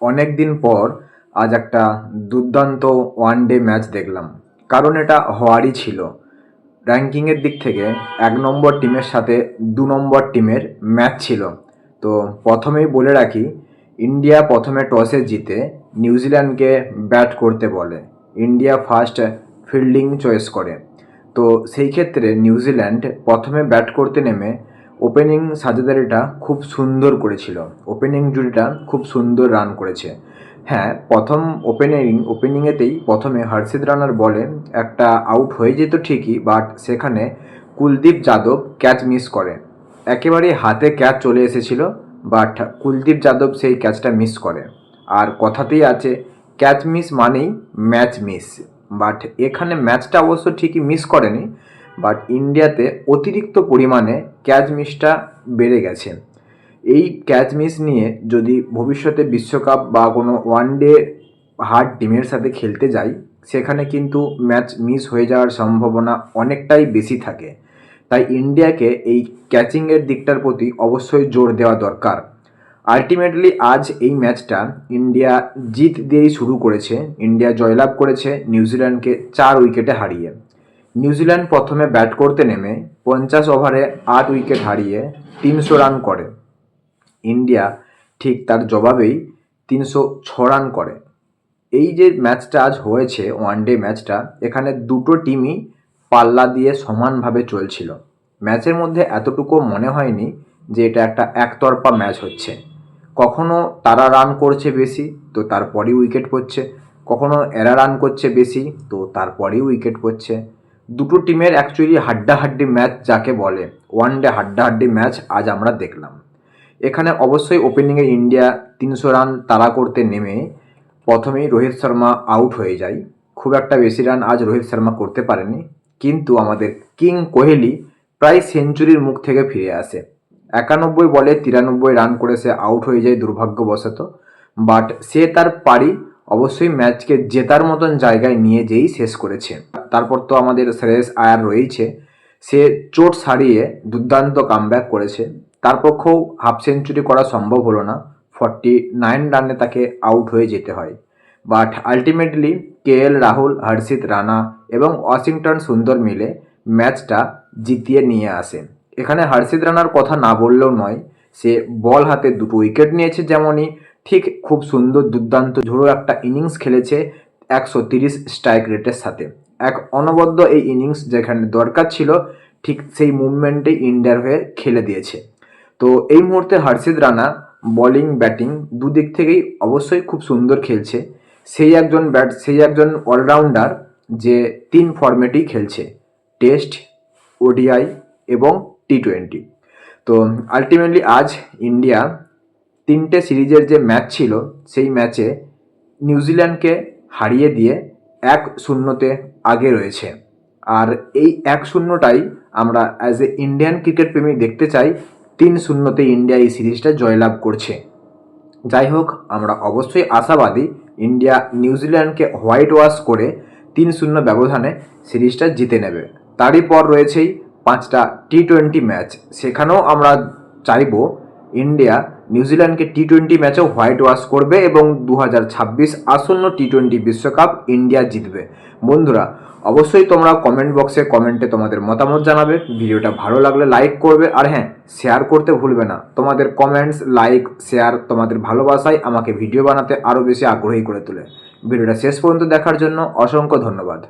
অনেক দিন পর আজ একটা দুর্দান্ত ওয়ানডে ম্যাচ দেখলাম। কারণ এটা হওয়ারই ছিল। র্যাঙ্কিংয়ের দিক থেকে ১ নম্বর টিমের সাথে ২ নম্বর টিমের ম্যাচ ছিল। তো প্রথমেই বলে রাখি, ইন্ডিয়া প্রথমে টসে জিতে নিউজিল্যান্ডকে ব্যাট করতে বলে। ইন্ডিয়া ফার্স্ট ফিল্ডিং চয়েস করে। তো সেই ক্ষেত্রে নিউজিল্যান্ড প্রথমে ব্যাট করতে নেমে ওপেনিং সাজেদারিটা খুব সুন্দর করেছিল। ওপেনিং জুটিটা খুব সুন্দর রান করেছে। হ্যাঁ, প্রথম ওপেনিংয়েতেই প্রথমে হর্ষিত রানার বলে একটা আউট হয়ে যেত ঠিকই, বাট সেখানে কুলদীপ যাদব ক্যাচ মিস করে। একেবারে হাতে ক্যাচ চলে এসেছিল, বাট কুলদীপ যাদব সেই ক্যাচটা মিস করে। আর কথাতেই আছে, ক্যাচ মিস মানেই ম্যাচ মিস। বাট এখানে ম্যাচটা অবশ্য ঠিকই মিস করেনি, বাট ইন্ডিয়াতে অতিরিক্ত পরিমাণে ক্যাচ মিসটা বেড়ে গেছে। এই ক্যাচ মিস নিয়ে যদি ভবিষ্যতে বিশ্বকাপ বা কোনো ওয়ানডে হার্ড টিমের সাথে খেলতে যাই, সেখানে কিন্তু ম্যাচ মিস হয়ে যাওয়ার সম্ভাবনা অনেকটাই বেশি থাকে। তাই ইন্ডিয়াকে এই ক্যাচিংয়ের দিকটার প্রতি অবশ্যই জোর দেওয়া দরকার। আলটিমেটলি আজ এই ম্যাচটা ইন্ডিয়া জিত দিয়েই শুরু করেছে। ইন্ডিয়া জয়লাভ করেছে নিউজিল্যান্ডকে ৪ উইকেটে হারিয়ে। নিউজিল্যান্ড প্রথমে ব্যাট করতে নেমে ৫০ ওভারে ৮ উইকেট হারিয়ে ৩০০ রান করে। ইন্ডিয়া ঠিক তার জবাবেই ৩০৬ রান করে। এই যে ম্যাচটা আজ হয়েছে, ওয়ানডে ম্যাচটা, এখানে দুটো টিমই পাল্লা দিয়ে সমানভাবে চলছিল। ম্যাচের মধ্যে এতটুকু মনে হয়নি যে এটা একটা একতরফা ম্যাচ হচ্ছে। কখনো তারা রান করছে বেশি, তো তারপরেই উইকেট পড়ছে। কখনো এরা রান করছে বেশি, তো তারপরেই উইকেট পড়ছে। দুটো টিমের অ্যাকচুয়ালি হাড্ডাহাড্ডি ম্যাচ যাকে বলে, ওয়ানডে হাড্ডাহাড্ডি ম্যাচ আজ আমরা দেখলাম। এখানে অবশ্যই ওপেনিংয়ে ইন্ডিয়া ৩০০ রান তাড়া করতে নেমে প্রথমেই রোহিত শর্মা আউট হয়ে যায়। খুব একটা বেশি রান আজ রোহিত শর্মা করতে পারেনি, কিন্তু আমাদের কিং কোহলি প্রায় সেঞ্চুরির মুখ থেকে ফিরে আসে। ৯১ বলে ৯৩ রান করে সে আউট হয়ে যায় দুর্ভাগ্যবশত। বাট সে তার পারি অবশ্যই ম্যাচকে জেতার মতন জায়গায় নিয়ে যেয়েই শেষ করেছে। তারপর তো আমাদের শ্রেয়স আয়ার রয়েছে, সে চোট সারিয়ে দুর্দান্ত কামব্যাক করেছে। তার পক্ষেও হাফ সেঞ্চুরি করা সম্ভব হলো না, 49 রানে তাকে আউট হয়ে যেতে হয়। বাট আলটিমেটলি কেএল রাহুল, হর্ষিত রানা এবং ওয়াশিংটন সুন্দর মিলে ম্যাচটা জিতিয়ে নিয়ে আসে। এখানে হর্ষিত রানার কথা না বললেও নয়, সে বল হাতে দুটো উইকেট নিয়েছে, যেমনই ঠিক খুব সুন্দর দুর্দান্ত ঝোড়ো একটা ইনিংস খেলেছে ১৩০ স্ট্রাইক রেটের সাথে। এক অনবদ্য এই ইনিংস যেখানে দরকার ছিল, ঠিক সেই মুভমেন্টে ইন্ডিয়ার হয়ে খেলে দিয়েছে। তো এই মুহূর্তে হর্ষিত রানা বোলিং ব্যাটিং দুদিক থেকেই অবশ্যই খুব সুন্দর খেলছে। সেই একজন অলরাউন্ডার যে ৩ ফরম্যাটেই খেলছে, টেস্ট, ওডিআই এবং টি-20। তো আলটিমেটলি আজ ইন্ডিয়া ৩টে সিরিজের যে ম্যাচ ছিল, সেই ম্যাচে নিউজিল্যান্ডকে হারিয়ে দিয়ে ১-০তে আগে রয়েছে। আর এই ১-০টাই আমরা অ্যাজ এ ইন্ডিয়ান ক্রিকেট প্রেমী দেখতে চাই। ৩-০তে ইন্ডিয়া এই সিরিজটা জয়লাভ করছে। যাই হোক, আমরা অবশ্যই আশাবাদী ইন্ডিয়া নিউজিল্যান্ডকে হোয়াইট ওয়াশ করে ৩-০ ব্যবধানে সিরিজটা জিতে নেবে। তারই পর রয়েছেই ৫টা টি-20 ম্যাচ। সেখানেও আমরা চাইব ইন্ডিয়া নিউজিল্যান্ডকে টি-20 ম্যাচেও হোয়াইট ওয়াশ করবে এবং ২০২৬ আসন্ন টি-20 বিশ্বকাপ ইন্ডিয়া জিতবে। বন্ধুরা, অবশ্যই তোমরা কমেন্ট বক্সে কমেন্টে তোমাদের মতামত জানাবে। ভিডিওটা ভালো লাগলে লাইক করবে, আর হ্যাঁ, শেয়ার করতে ভুলবে না। তোমাদের কমেন্টস, লাইক, শেয়ার, তোমাদের ভালোবাসাই আমাকে ভিডিও বানাতে আরও বেশি আগ্রহী করে তোলে। ভিডিওটা শেষ পর্যন্ত দেখার জন্য অসংখ্য ধন্যবাদ।